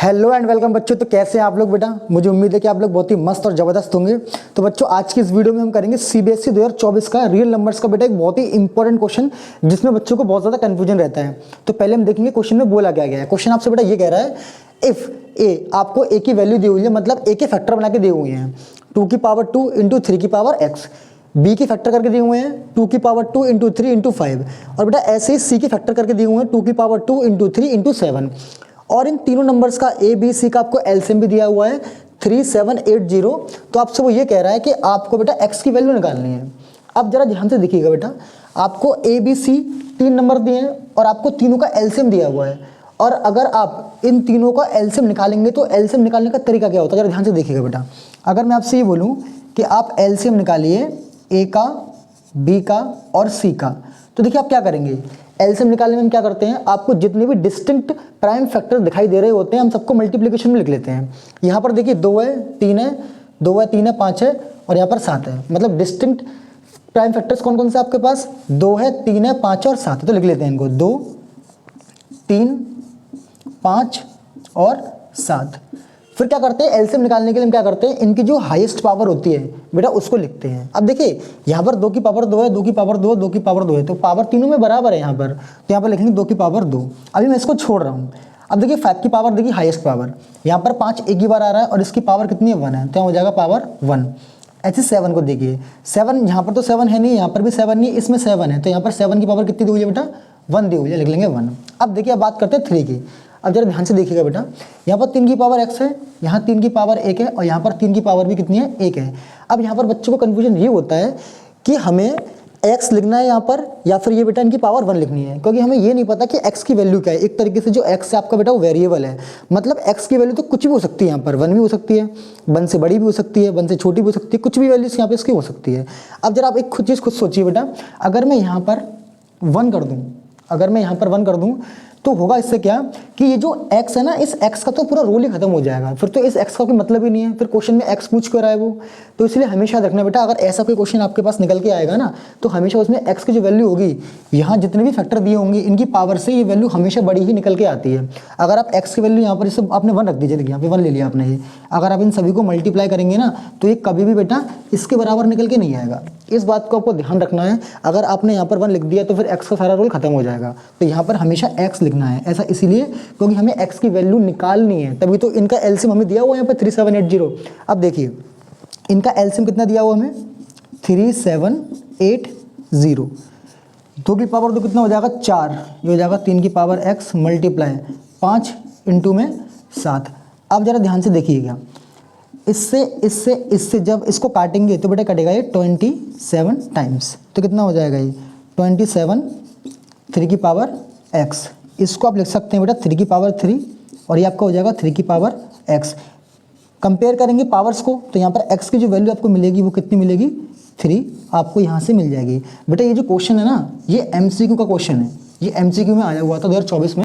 Hello and welcome बच्चों। तो कैसे हैं आप लोग बेटा? मुझे उम्मीद है कि आप लोग बहुत ही मस्त और ज़बरदस्त होंगे। तो बच्चों आज की इस वीडियो में हम करेंगे सीबीएसई 2024 का रियल नंबर्स का बेटा एक बहुत ही इंपॉर्टेंट क्वेश्चन, जिसमें बच्चों को बहुत ज़्यादा कन्फ्यूजन रहता है। तो पहले हम देखेंगे क्वेश्चन में बोला क्या गया है। क्वेश्चन आपसे बेटा ये कह रहा है, इफ़ ए आपको ए की वैल्यू दी हुई है, मतलब ए के फैक्टर बना के दिए हुए हैं 2 की पावर 2 इंटू 3 की पावर x, बी की फैक्टर करके दिए हुए हैं 2 की पावर 2 इंटू 3 इंटू 5, और बेटा ऐसे ही सी की फैक्टर करके दिए हुए हैं 2 की पावर 2 इंटू 3 इंटू 7। और इन तीनों नंबर्स का ए बी सी का आपको एलसीएम भी दिया हुआ है 3780। तो आपसे वो ये कह रहा है कि आपको बेटा एक्स की वैल्यू निकालनी है। अब जरा ध्यान से देखिएगा बेटा, आपको ए बी सी तीन नंबर दिए हैं और आपको तीनों का एलसीएम दिया हुआ है। और अगर आप इन तीनों का एलसीएम निकालेंगे तो एलसीएम निकालने का तरीका क्या होता है, जरा ध्यान से देखिएगा बेटा। अगर मैं आपसे ये बोलूँ कि आप एलसीएम निकालिए ए का, बी का और सी का, तो देखिए आप क्या करेंगे। एलसीएम निकालने में हम क्या करते हैं, आपको जितने भी डिस्टिंक्ट प्राइम फैक्टर दिखाई दे रहे होते हैं हम सबको मल्टीप्लिकेशन में लिख लेते हैं। यहाँ पर देखिए 2 है 3 है, 2 है 3 है 5 है और यहाँ पर 7 है। मतलब डिस्टिंक्ट प्राइम फैक्टर्स कौन कौन से आपके पास, 2 है 3 है 5 है और 7 है। तो लिख लेते हैं इनको 2 3 5 और 7। फिर क्या करते हैं, एलसीएम निकालने के लिए हम क्या करते हैं, इनकी जो हाईएस्ट पावर होती है बेटा उसको लिखते हैं। अब देखिए यहाँ पर 2 की पावर 2 है, 2 की पावर 2 है, 2 की पावर 2 है, तो पावर तीनों में बराबर है यहाँ पर। तो यहाँ पर लिखेंगे 2 की पावर 2। अभी मैं इसको छोड़ रहा हूँ। अब देखिए 5 की पावर, देखिए हाईएस्ट पावर, यहाँ पर 5 एक ही बार आ रहा है और इसकी पावर कितनी है 1 है, तो यहाँ हो जाएगा पावर 1। ऐसे 7 को देखिए, 7 यहाँ पर तो 7 है नहीं, यहाँ पर भी 7 नहीं, इसमें 7 है, तो यहाँ पर 7 की पावर कितनी दी हुई है बेटा, 1 दी हुई है, लिख लेंगे 1। अब देखिए अब बात करते हैं 3 की। अब जरा ध्यान से देखिएगा बेटा, यहाँ पर 3 की पावर x है, यहाँ 3 की पावर 1 है और यहाँ पर 3 की पावर भी कितनी है, 1 है। अब यहाँ पर बच्चों को कन्फ्यूजन ये होता है कि हमें x लिखना है यहाँ पर या फिर ये बेटा इनकी पावर 1 लिखनी है, क्योंकि हमें ये नहीं पता कि x की वैल्यू क्या है। एक तरीके से जो x है आपका बेटा वो वेरिएबल है, मतलब x की वैल्यू तो कुछ भी हो सकती है, यहाँ पर 1 भी हो सकती है, 1 से बड़ी भी हो सकती है, 1 से छोटी भी हो सकती है, कुछ भी वैल्यूज यहाँ पर इसकी हो सकती है। अब जरा आप एक चीज़ खुद सोचिए बेटा, अगर मैं यहाँ पर 1 कर दूँ, अगर मैं यहाँ पर 1 कर दूँ तो होगा इससे क्या कि ये जो x है ना, इस x का तो पूरा रोल ही खत्म हो जाएगा। फिर तो इस x का कोई मतलब ही नहीं है, फिर क्वेश्चन में x पूछ कर रहा है वो। तो इसलिए हमेशा रखना बेटा, अगर ऐसा कोई क्वेश्चन आपके पास निकल के आएगा ना, तो हमेशा उसमें x की जो वैल्यू होगी, यहाँ जितने भी फैक्टर दिए होंगे इनकी पावर से ये वैल्यू हमेशा बड़ी ही निकल के आती है। अगर आप x की वैल्यू यहाँ पर इसे आपने 1 रख दीजिए, देखिए यहाँ पे 1 ले लिया आपने, ये अगर आप इन सभी को मल्टीप्लाई करेंगे ना तो ये कभी भी बेटा इसके बराबर निकल के नहीं आएगा। इस बात को आपको ध्यान रखना है। अगर आपने यहाँ पर 1 लिख दिया तो फिर x का सारा रोल खत्म हो जाएगा। तो यहाँ पर हमेशा x लिखना है, ऐसा इसीलिए क्योंकि हमें x की वैल्यू निकालनी है, तभी तो इनका एलसीएम हमें दिया हुआ है यहाँ पर 3780। अब देखिए इनका एलसीएम कितना दिया हुआ हमें, 3780। 2 की पावर 2 कितना हो जाएगा 4, ये हो जाएगा 3 की पावर x मल्टीप्लाई 5 इंटू में 7। अब जरा ध्यान से देखिएगा, इससे जब इसको काटेंगे तो बेटा कटेगा ये 27 टाइम्स, तो कितना हो जाएगा ये 27 3 की पावर x। इसको आप लिख सकते हैं बेटा 3 की पावर 3 और ये आपका हो जाएगा 3 की पावर x। कंपेयर करेंगे पावर्स को तो यहाँ पर x की जो वैल्यू आपको मिलेगी वो कितनी मिलेगी, 3 आपको यहाँ से मिल जाएगी। बेटा ये जो क्वेश्चन है ना, ये MCQ का क्वेश्चन है, ये MCQ में आया हुआ था 2024 में।